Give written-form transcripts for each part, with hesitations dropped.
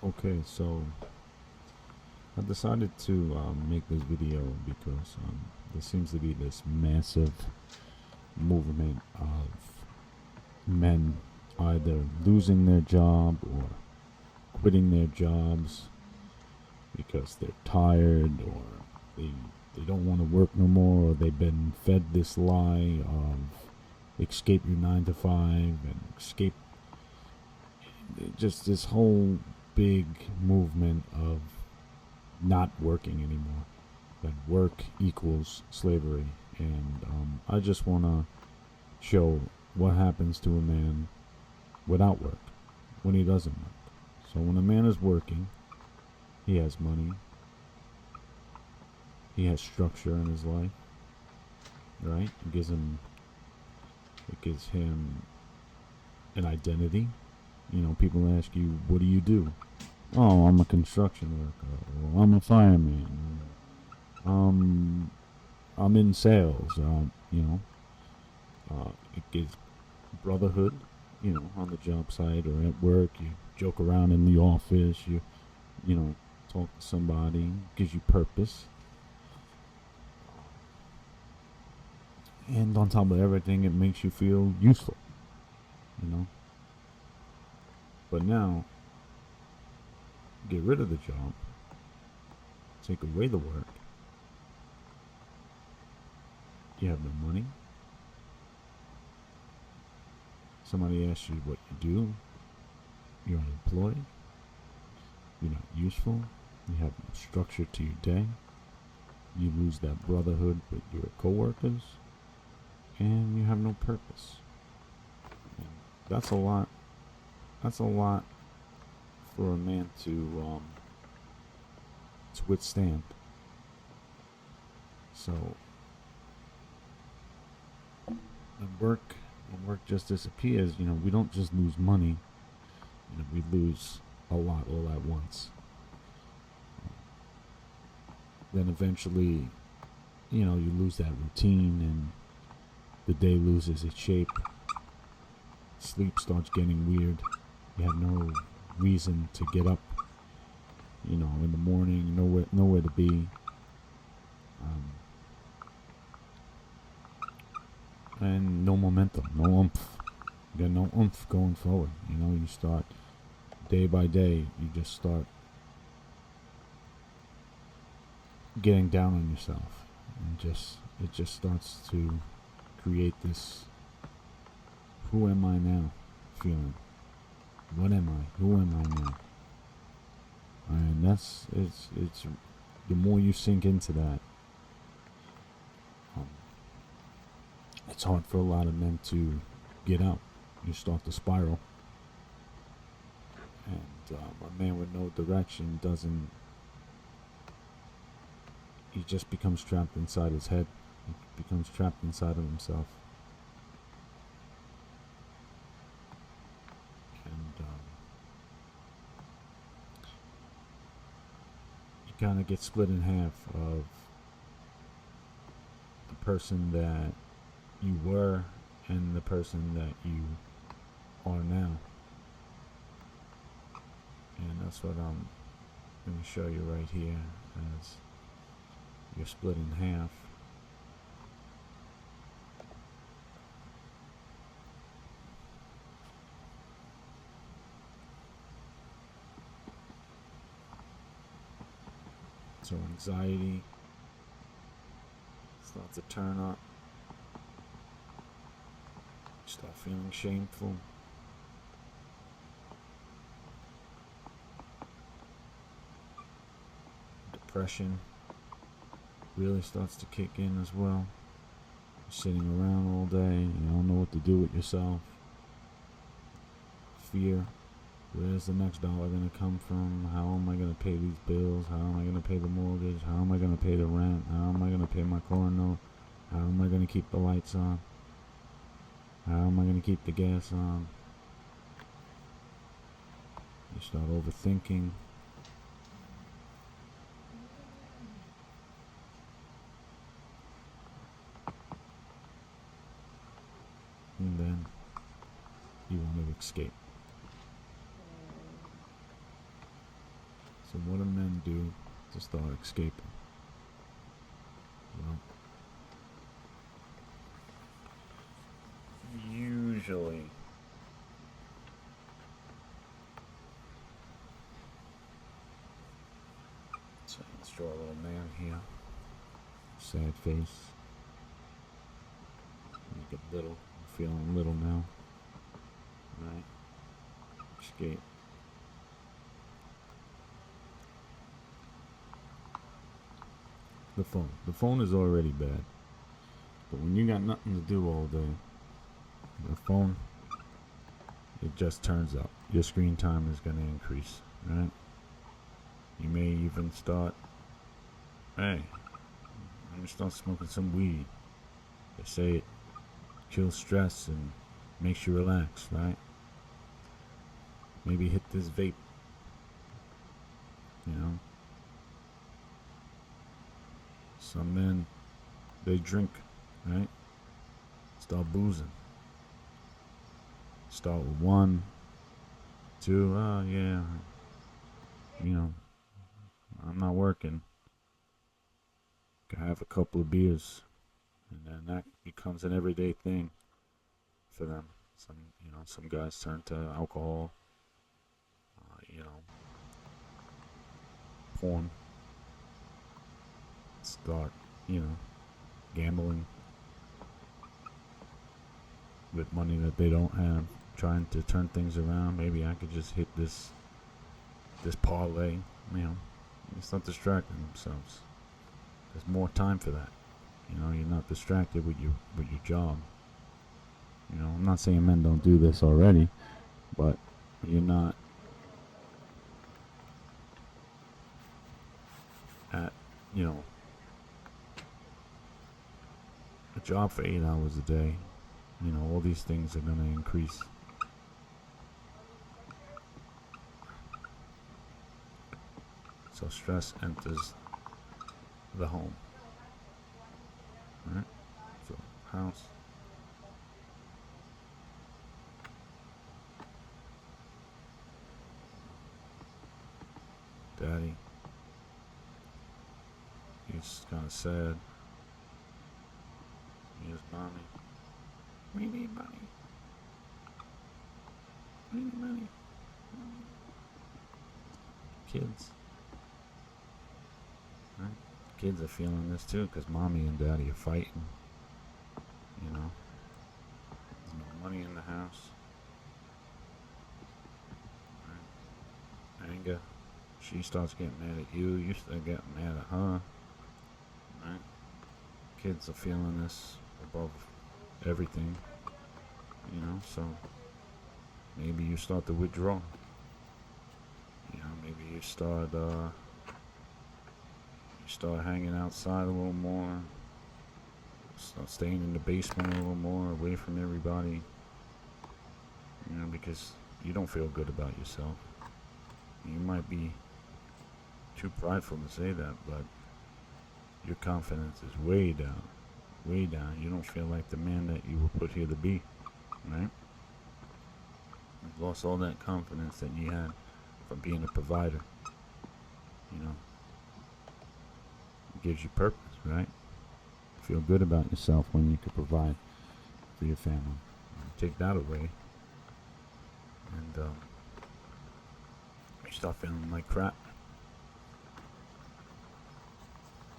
Okay, so I decided to make this video because there seems to be this massive movement of men either losing their job or quitting their jobs because they're tired or they they don't want to work no more, or they've been fed this lie of escape your 9 to 5 and escape, just this whole big movement of not working anymore. That work equals slavery, and I just want to show what happens to a man without work when he doesn't work. So when a man is working, he has money, he has structure in his life, right? It gives him an identity. You know, people ask you, "What do you do?" "Oh, I'm a construction worker," or "I'm a fireman," or I'm in sales." It gives brotherhood. You know, on the job site or at work, you joke around in the office. You talk to somebody. Gives you purpose. And on top of everything, it makes you feel useful. You know. But now, get rid of the job, take away the work. You have no money. Somebody asks you what you do. You're unemployed. You're not useful. You have no structure to your day. You lose that brotherhood with your coworkers, and you have no purpose. And that's a lot. That's a lot for a man to withstand. So when work just disappears, we don't just lose money. We lose a lot all at once. Then eventually, you lose that routine, and the day loses its shape. Sleep starts getting weird. You have no reason to get up, in the morning, nowhere to be. Um, and no momentum, no oomph. You got no oomph going forward. You start day by day, you just start getting down on yourself, and it just starts to create this "who am I now" feeling. What am I? Who am I now? And it's the more you sink into that, um, it's hard for a lot of men to get out. You start to spiral, and a man with no direction doesn't. He just becomes trapped inside his head. He becomes trapped inside of himself, and you kind of get split in half of the person that you were and the person that you are now. And that's what I'm going to show you right here, as you're split in half. So anxiety starts to turn up. You start feeling shameful. Depression really starts to kick in as well. You're sitting around all day, you don't know what to do with yourself. Fear. Where's the next dollar going to come from? How am I going to pay these bills? How am I going to pay the mortgage? How am I going to pay the rent? How am I going to pay my car note? How am I going to keep the lights on? How am I going to keep the gas on? You start overthinking. And then you want to escape. So what do men do to start escaping? Well, usually so let's draw a little man here. Sad face. Make it little. I'm feeling little now. Right? Escape. The phone. The phone is already bad. But when you got nothing to do all day, the phone, it just turns up. Your screen time is going to increase, right? You may even start, hey, I'm going to start smoking some weed. They say it kills stress and makes you relax, right? Maybe hit this vape, you know? Some men, they drink, right? Start boozing. Start with 1, 2, yeah, you know, I'm not working. Can have a couple of beers, and then that becomes an everyday thing for them. Some guys turn to alcohol, porn, start, gambling with money that they don't have, trying to turn things around. Maybe I could just hit this parlay, they start distracting themselves. There's more time for that. You're not distracted with your job. I'm not saying men don't do this already, but you're not at, a job for 8 hours a day. All these things are going to increase. So stress enters the home. Alright? So, house. Daddy. He's kind of sad. Here's mommy. We need money. We need money. Kids. Right? Kids are feeling this too, because mommy and daddy are fighting. There's no money in the house. Right? Anger. She starts getting mad at you. You start getting mad at her. Right? Kids are feeling this above everything. So maybe you start to withdraw. Maybe you start hanging outside a little more. Start staying in the basement a little more, away from everybody. Because you don't feel good about yourself. You might be too prideful to say that, but your confidence is way down. Way down. You don't feel like the man that you were put here to be. Right? You've lost all that confidence that you had from being a provider. It gives you purpose, right? Feel good about yourself when you can provide for your family. Take that away, and you start feeling like crap.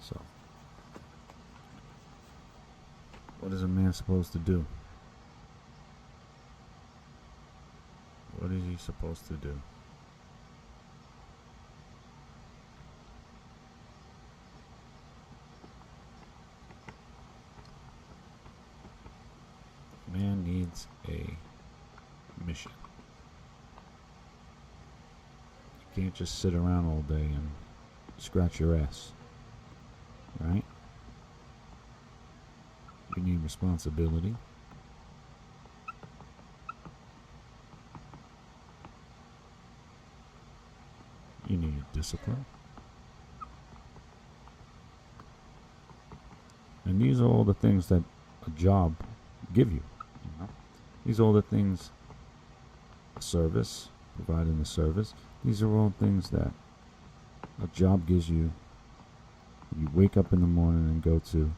So, what is a man supposed to do? What is he supposed to do? Man needs a mission. You can't just sit around all day and scratch your ass, right? You need responsibility. You need discipline. And these are all the things that a job give you. These are all the things, service, providing the service. These are all things that a job gives you, you wake up in the morning and go to,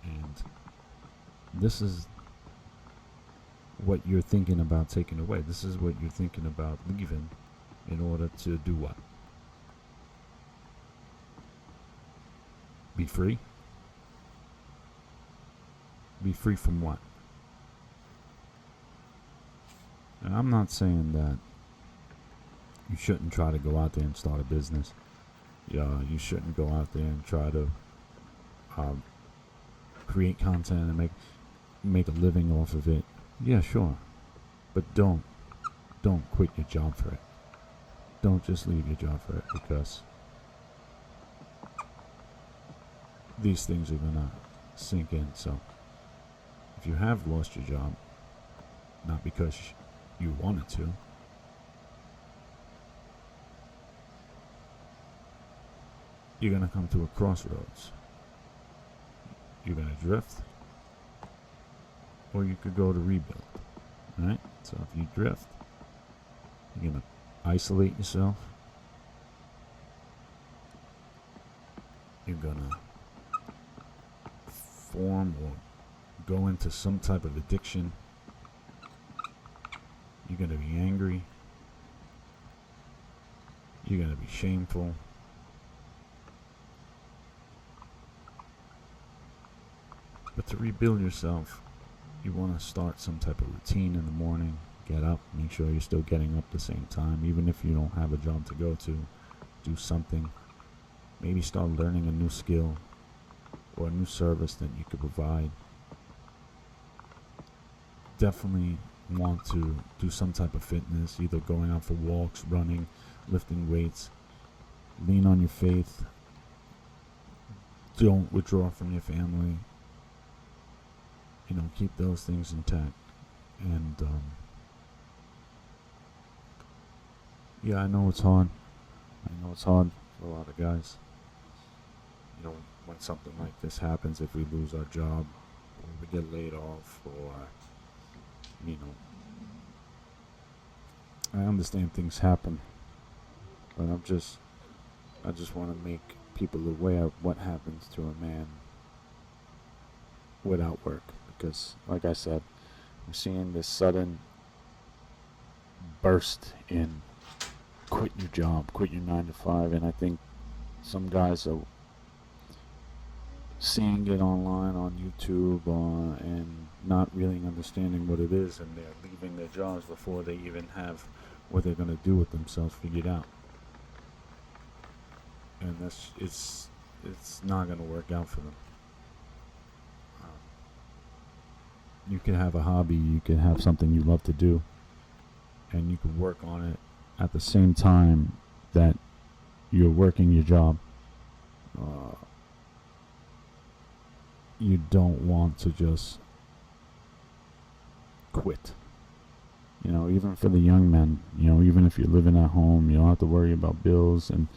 and this is what you're thinking about taking away. This is what you're thinking about leaving in order to do what? Be free? Be free from what? And I'm not saying that you shouldn't try to go out there and start a business. You shouldn't go out there and try to create content and make a living off of it. Yeah, sure. But don't quit your job for it. Don't just leave your job for it, because these things are gonna sink in. So if you have lost your job, not because you wanted to, you're gonna come to a crossroads. You're gonna drift, or you could go to rebuild. Right? So if you drift, you're gonna isolate yourself. You're gonna form or go into some type of addiction. You're gonna be angry. You're gonna be shameful. But to rebuild yourself, you want to start some type of routine in the morning. Get up, make sure you're still getting up at the same time. Even if you don't have a job to go to, do something. Maybe start learning a new skill or a new service that you could provide. Definitely want to do some type of fitness, either going out for walks, running, lifting weights. Lean on your faith. Don't withdraw from your family. Keep those things intact. And I know it's hard. I know it's hard for a lot of guys. When something like this happens, if we lose our job, or we get laid off, or I understand things happen, but I just want to make people aware of what happens to a man without work. Because, like I said, I'm seeing this sudden burst in quit your job, quit your 9 to 5, and I think some guys are seeing it online on YouTube and not really understanding what it is, and they're leaving their jobs before they even have what they're going to do with themselves figured out. And it's not going to work out for them. You can have a hobby, you can have something you love to do, and you can work on it at the same time that you're working your job. You don't want to just quit. Even for the young men, even if you're living at home, you don't have to worry about bills. And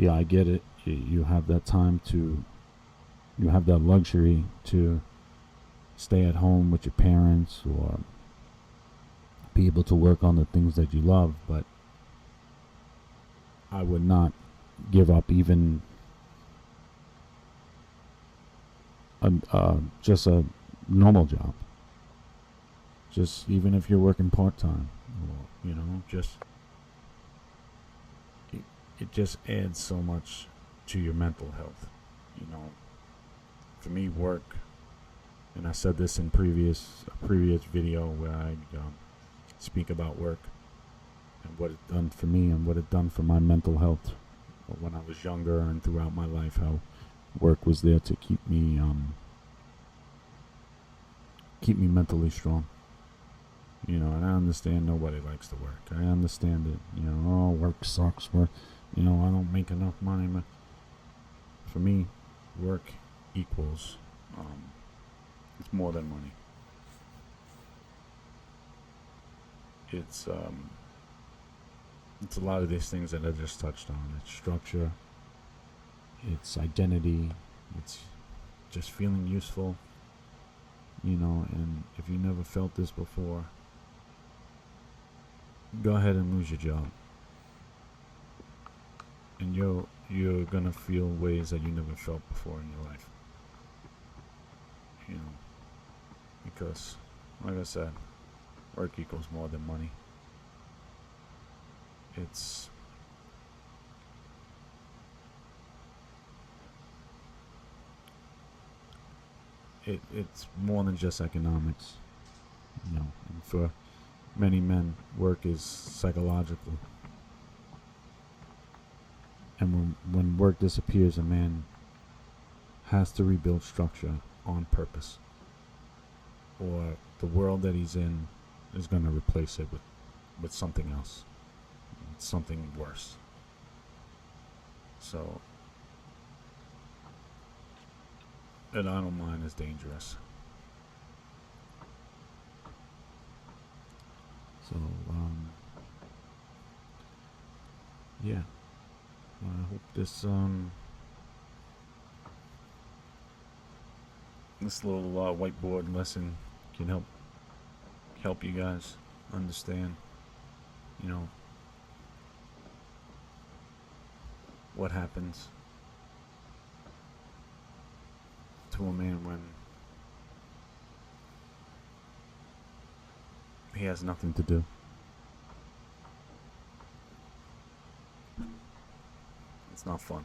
I get it. You have that time you have that luxury to stay at home with your parents or be able to work on the things that you love. But I would not give up even just a normal job. Just even if you're working part-time, or, it just adds so much to your mental health. For me, work, and I said this in previous video where I speak about work and what it done for me and what it done for my mental health when I was younger and throughout my life. How work was there to keep me mentally strong. And I understand nobody likes to work. I understand it. Work sucks. Work. I don't make enough money. But for me, work equals it's more than money. It's a lot of these things that I just touched on. It's structure, it's identity, it's just feeling useful. And if you never felt this before, go ahead and lose your job. and you're gonna feel ways that you never felt before in your life. You know, because, like I said, work equals more than money. It's it's more than just economics. You know, and for many men, work is psychological. And when work disappears, a man has to rebuild structure on purpose, or the world that he's in is going to replace it with something else, something worse. So, an idle mind is dangerous. So, yeah. I hope this little whiteboard lesson can help you guys understand, you know, what happens to a man when he has nothing to do. It's not fun.